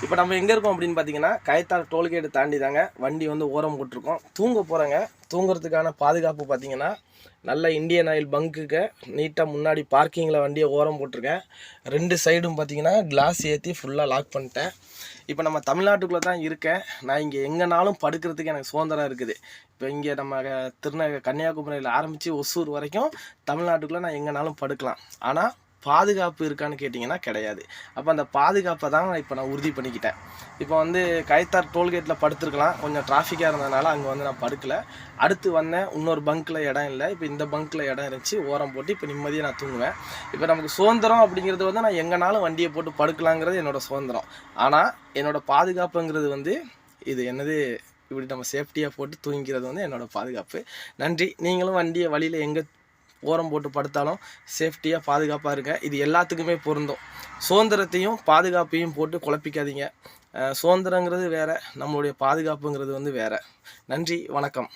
இப்போ நம்ம எங்கே இருக்கோம் அப்படின்னு பார்த்தீங்கன்னா, கயத்தார் டோல்கேட் தாண்டி தாங்க வண்டி வந்து ஓரம் போட்டிருக்கோம். தூங்க போகிறேங்க. தூங்குறதுக்கான பாதுகாப்பு பார்த்தீங்கன்னா, நல்ல இந்தியன் ஆயில் பங்குக்கு நீட்டாக முன்னாடி பார்க்கிங்கில் வண்டியை ஓரம் போட்டிருக்கேன். 2 சைடும் பார்த்தீங்கன்னா கிளாஸ் ஏற்றி ஃபுல்லாக லாக் பண்ணிட்டேன். இப்போ நம்ம தமிழ்நாட்டுக்குள்ளே தான் இருக்கேன். நான் இங்கே எங்கேனாலும் படுக்கிறதுக்கு எனக்கு சுதந்திரம் இருக்குது. இப்போ இங்கே நம்ம கன்னியாகுமரியில் ஆரம்பித்து ஒசூர் வரைக்கும் தமிழ்நாட்டுக்குள்ளே நான் எங்கேனாலும் படுக்கலாம். ஆனால் பாதுகாப்பு இருக்கான்னு கேட்டிங்கன்னா கிடையாது. அப்போ அந்த பாதுகாப்பை தான் இப்போ நான் உறுதி பண்ணிக்கிட்டேன். இப்போ வந்து கயத்தார் டோல்கேட்டில் படுத்துருக்கலாம், கொஞ்சம் டிராஃபிக்காக இருந்ததுனால அங்கே வந்து நான் படுக்கலை. அடுத்து வந்தேன், இன்னொரு பங்க்கில் இடம் இல்லை. இப்போ இந்த பங்க்கில் இடம் இருந்துச்சு, ஓரம் போட்டு இப்போ நிம்மதியாக நான் தூங்குவேன். இப்போ நமக்கு சுதந்திரம் அப்படிங்கிறது வந்து நான் எங்கேனாலும் வண்டியை போட்டு படுக்கலாங்கிறது என்னோடய சுதந்திரம். ஆனால் என்னோடய பாதுகாப்புங்கிறது வந்து இது என்னது, இப்படி நம்ம சேஃப்டியாக போட்டு தூங்கிக்கிறது வந்து என்னோடய பாதுகாப்பு. நன்றி. நீங்களும் வண்டியை வழியில் எங்கே ஓரம் போட்டு படுத்தாலும் சேஃப்டியாக பாதுகாப்பாக இருங்க. இது எல்லாத்துக்குமே பொருந்தும். சுதந்திரத்தையும் பாதுகாப்பையும் போட்டு குழப்பிக்காதீங்க. சுதந்திரங்கிறது வேறு, நம்மளுடைய பாதுகாப்புங்கிறது வந்து வேறு. நன்றி, வணக்கம்.